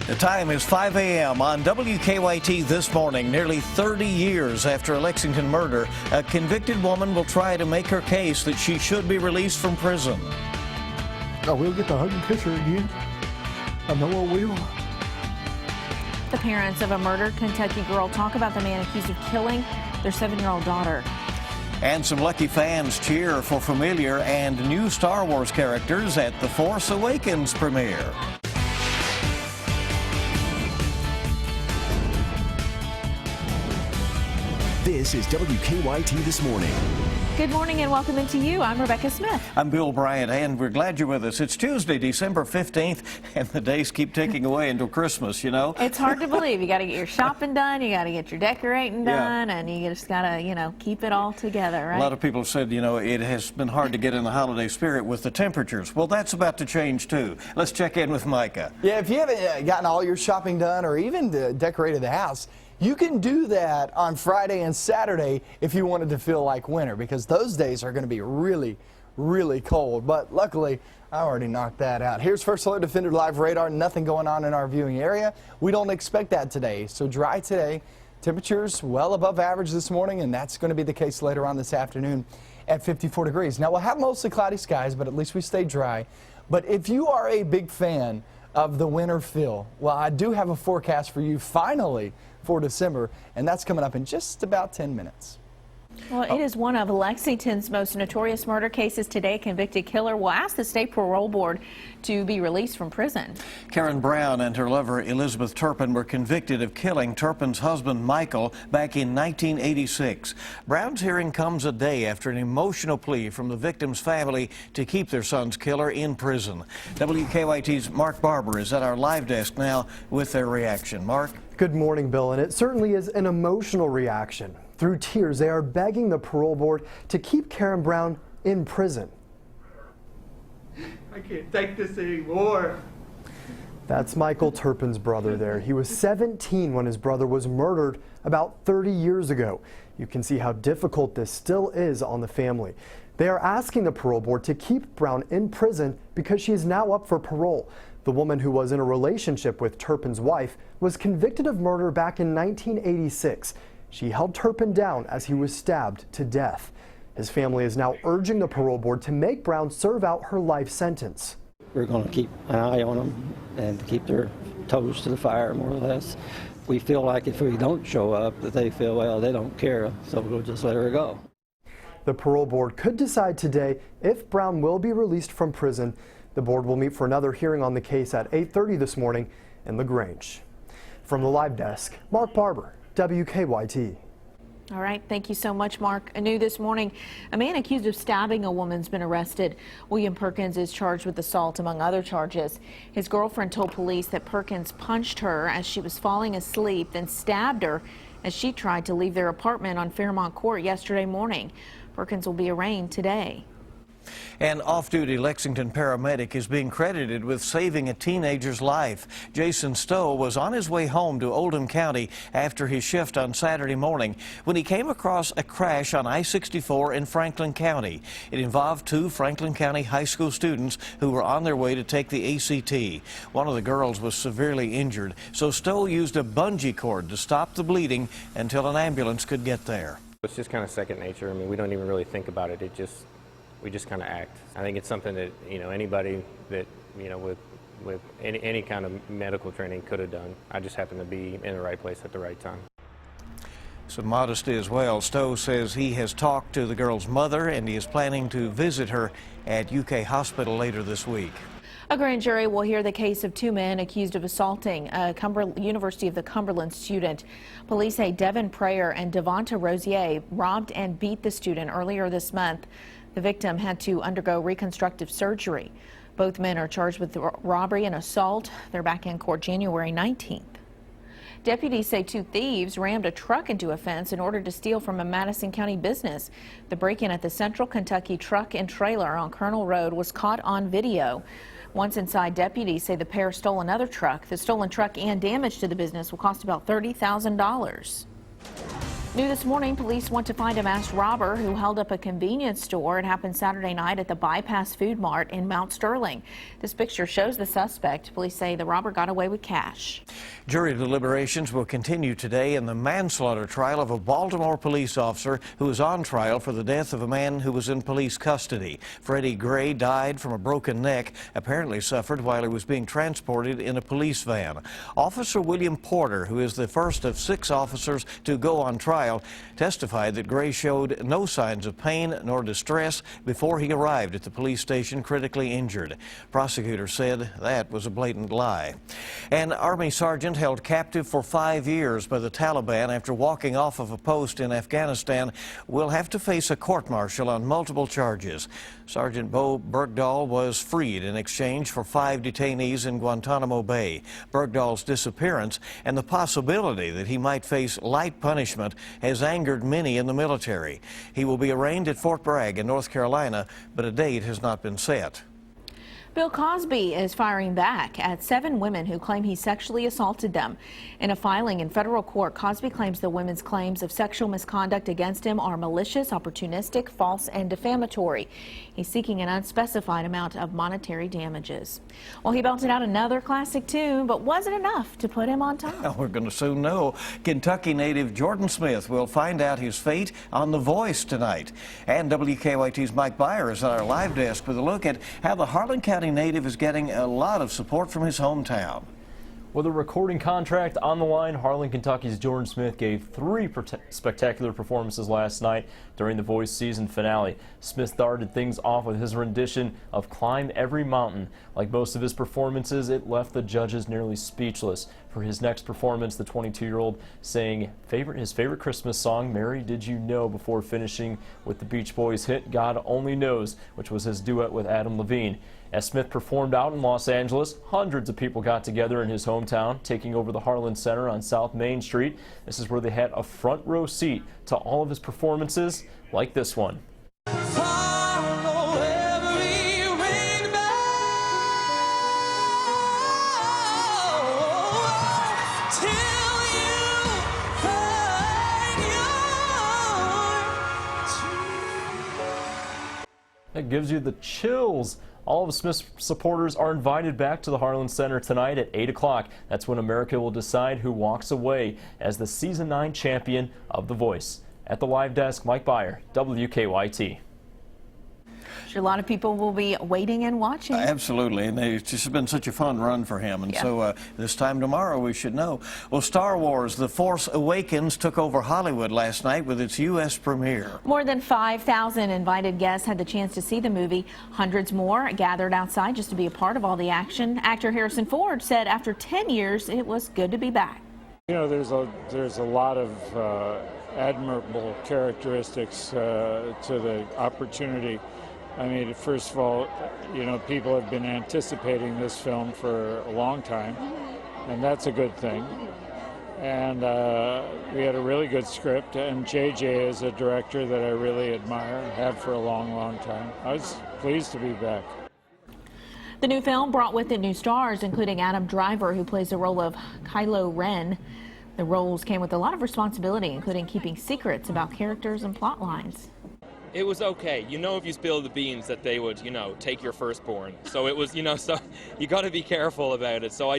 The time is 5 a.m. on WKYT this morning. Nearly 30 years after a Lexington murder, a convicted woman will try to make her case that she should be released from prison. Oh, we'll get the hug and kiss her again. I know I will. The parents of a murdered Kentucky girl talk about the man accused of killing their 7-year-old daughter. And some lucky fans cheer for familiar and new Star Wars characters at The Force Awakens premiere. This is WKYT This Morning. Good morning and welcome into you. I'm Rebecca Smith. I'm Bill Bryant, and we're glad you're with us. It's Tuesday, December 15th, and the days keep ticking away until Christmas, you know? It's hard to believe. You got to get your shopping done, you got to get your decorating done, and you just got to, keep it all together, right? A lot of people said, it has been hard to get in the holiday spirit with the temperatures. Well, that's about to change, too. Let's check in with Micah. Yeah, if you haven't gotten all your shopping done or even decorated the house, you can do that on Friday and Saturday if you wanted to feel like winter, because those days are going to be really, really cold. But luckily, I already knocked that out. Here's First Alert Defender Live Radar. Nothing going on in our viewing area. We don't expect that today. So dry today. Temperatures well above average this morning, and that's going to be the case later on this afternoon at 54 degrees. Now, we'll have mostly cloudy skies, but at least we stay dry. But if you are a big fan of the winter feel, well, I do have a forecast for you finally for December, and that's coming up in just about 10 minutes. Well, it is one of Lexington's most notorious murder cases today. A convicted killer will ask the state parole board to be released from prison. Karen Brown and her lover Elizabeth Turpin were convicted of killing Turpin's husband Michael back in 1986. Brown's hearing comes a day after an emotional plea from the victim's family to keep their son's killer in prison. WKYT's Mark Barber is at our live desk now with their reaction. Mark? Good morning, Bill, and it certainly is an emotional reaction. Through tears, they are begging the parole board to keep Karen Brown in prison. I can't take this anymore. That's Michael Turpin's brother there. He was 17 when his brother was murdered about 30 years ago. You can see how difficult this still is on the family. They are asking the parole board to keep Brown in prison because she is now up for parole. The woman who was in a relationship with Turpin's wife was convicted of murder back in 1986. She held Turpin down as he was stabbed to death. His family is now urging the parole board to make Brown serve out her life sentence. We're going to keep an eye on them and keep their toes to the fire, more or less. We feel like if we don't show up, that they feel, well, they don't care, so we'll just let her go. The parole board could decide today if Brown will be released from prison. The board will meet for another hearing on the case at 8:30 this morning in LaGrange. From the live desk, Mark Barber, WKYT. All right, thank you so much, Mark. New this morning, a man accused of stabbing a woman's been arrested. William Perkins is charged with assault, among other charges. His girlfriend told police that Perkins punched her as she was falling asleep, then stabbed her as she tried to leave their apartment on Fairmont Court yesterday morning. Perkins will be arraigned today. An off-duty Lexington paramedic is being credited with saving a teenager's life. Jason Stowe was on his way home to Oldham County after his shift on Saturday morning when he came across a crash on I-64 in Franklin County. It involved 2 Franklin County high school students who were on their way to take the ACT. One of the girls was severely injured, so Stowe used a bungee cord to stop the bleeding until an ambulance could get there. It's just kind of second nature. I mean, we don't even really think about it. We just kind of act. I think it's something that, anybody that, with any kind of medical training could have done. I just happened to be in the right place at the right time. Some modesty as well. Stowe says he has talked to the girl's mother and he is planning to visit her at UK Hospital later this week. A grand jury will hear the case of 2 men accused of assaulting a University of the Cumberland student. Police say Devin Prayer and Devonta Rosier robbed and beat the student earlier this month. The victim had to undergo reconstructive surgery. Both men are charged with robbery and assault. They're back in court January 19th. Deputies say 2 thieves rammed a truck into a fence in order to steal from a Madison County business. The break-in at the Central Kentucky Truck and Trailer on Colonel Road was caught on video. Once inside, deputies say the pair stole another truck. The stolen truck and damage to the business will cost about $30,000. New this morning, police want to find a masked robber who held up a convenience store. It happened Saturday night at the Bypass Food Mart in Mount Sterling. This picture shows the suspect. Police say the robber got away with cash. Jury deliberations will continue today in the manslaughter trial of a Baltimore police officer who is on trial for the death of a man who was in police custody. Freddie Gray died from a broken neck, apparently suffered while he was being transported in a police van. Officer William Porter, who is the first of 6 officers to go on trial, testified that Gray showed no signs of pain nor distress before he arrived at the police station critically injured. Prosecutors said that was a blatant lie. An Army sergeant held captive for 5 years by the Taliban after walking off of a post in Afghanistan will have to face a court-martial on multiple charges. Sergeant Bowe Bergdahl was freed in exchange for 5 detainees in Guantanamo Bay. Bergdahl's disappearance and the possibility that he might face light punishment has angered many in the military. He will be arraigned at Fort Bragg in North Carolina, but a date has not been set. Bill Cosby is firing back at 7 women who claim he sexually assaulted them. In a filing in federal court, Cosby claims the women's claims of sexual misconduct against him are malicious, opportunistic, false, and defamatory. He's seeking an unspecified amount of monetary damages. Well, he belted out another classic tune, but was it enough to put him on top? Well, we're going to soon know. Kentucky native Jordan Smith will find out his fate on The Voice tonight. And WKYT's Mike Beyer is at our live desk with a look at how the Harlan County native is getting a lot of support from his hometown. With a recording contract on the line, Harlan, Kentucky's Jordan Smith gave 3 spectacular performances last night during The Voice season finale. Smith started things off with his rendition of Climb Every Mountain. Like most of his performances, it left the judges nearly speechless. For his next performance, the 22-year-old sang his favorite Christmas song, Mary Did You Know, before finishing with the Beach Boys' hit God Only Knows, which was his duet with Adam Levine. As Smith performed out in Los Angeles, hundreds of people got together in his hometown, taking over the Harlan Center on South Main Street. This is where they had a front row seat to all of his performances, like this one. That gives you the chills. All of Smith's supporters are invited back to the Harlan Center tonight at 8 o'clock. That's when America will decide who walks away as the Season 9 champion of The Voice. At the live desk, Mike Beyer, WKYT. A lot of people will be waiting and watching. Absolutely, and it's just been such a fun run for him. And so this time tomorrow we should know. Well, Star Wars The Force Awakens took over Hollywood last night with its U.S. premiere. More than 5,000 invited guests had the chance to see the movie. Hundreds more gathered outside just to be a part of all the action. Actor Harrison Ford said after 10 years it was good to be back. You know, there's a lot of admirable characteristics to the opportunity. I mean, first of all, you know, people have been anticipating this film for a long time, and that's a good thing. And we had a really good script, and JJ is a director that I really admire, have for a long, long time. I was pleased to be back. The new film brought with it new stars, including Adam Driver, who plays the role of Kylo Ren. The roles came with a lot of responsibility, including keeping secrets about characters and plot lines. It was okay. You know, if you spill the beans that they would, you know, take your firstborn. So it was, you know, so you got to be careful about it. So I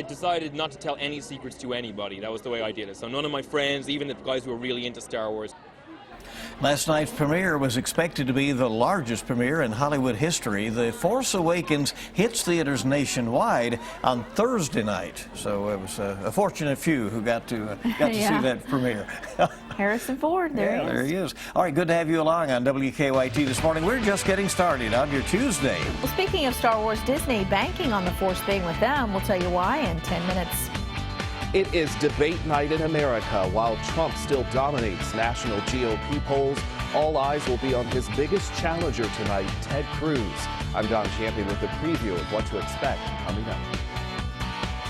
decided not to tell any secrets to anybody. That was the way I did it. So none of my friends, even the guys who were really into Star Wars. Last night's premiere was expected to be the largest premiere in Hollywood history. The Force Awakens hits theaters nationwide on Thursday night. So it was a fortunate few who got to see that premiere. Harrison Ford, there he is. All right, good to have you along on WKYT this morning. We're just getting started on your Tuesday. Well, speaking of Star Wars, Disney banking on the Force being with them. We'll tell you why in 10 minutes. It is debate night in America. While Trump still dominates national GOP polls, all eyes will be on his biggest challenger tonight, Ted Cruz. I'm Don Champion with a preview of what to expect coming up.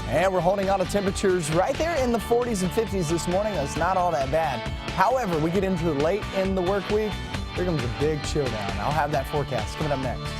And we're holding on to temperatures right there in the 40s and 50s this morning. That's not all that bad. However, we get into late in the work week, here comes a big chill down. I'll have that forecast coming up next.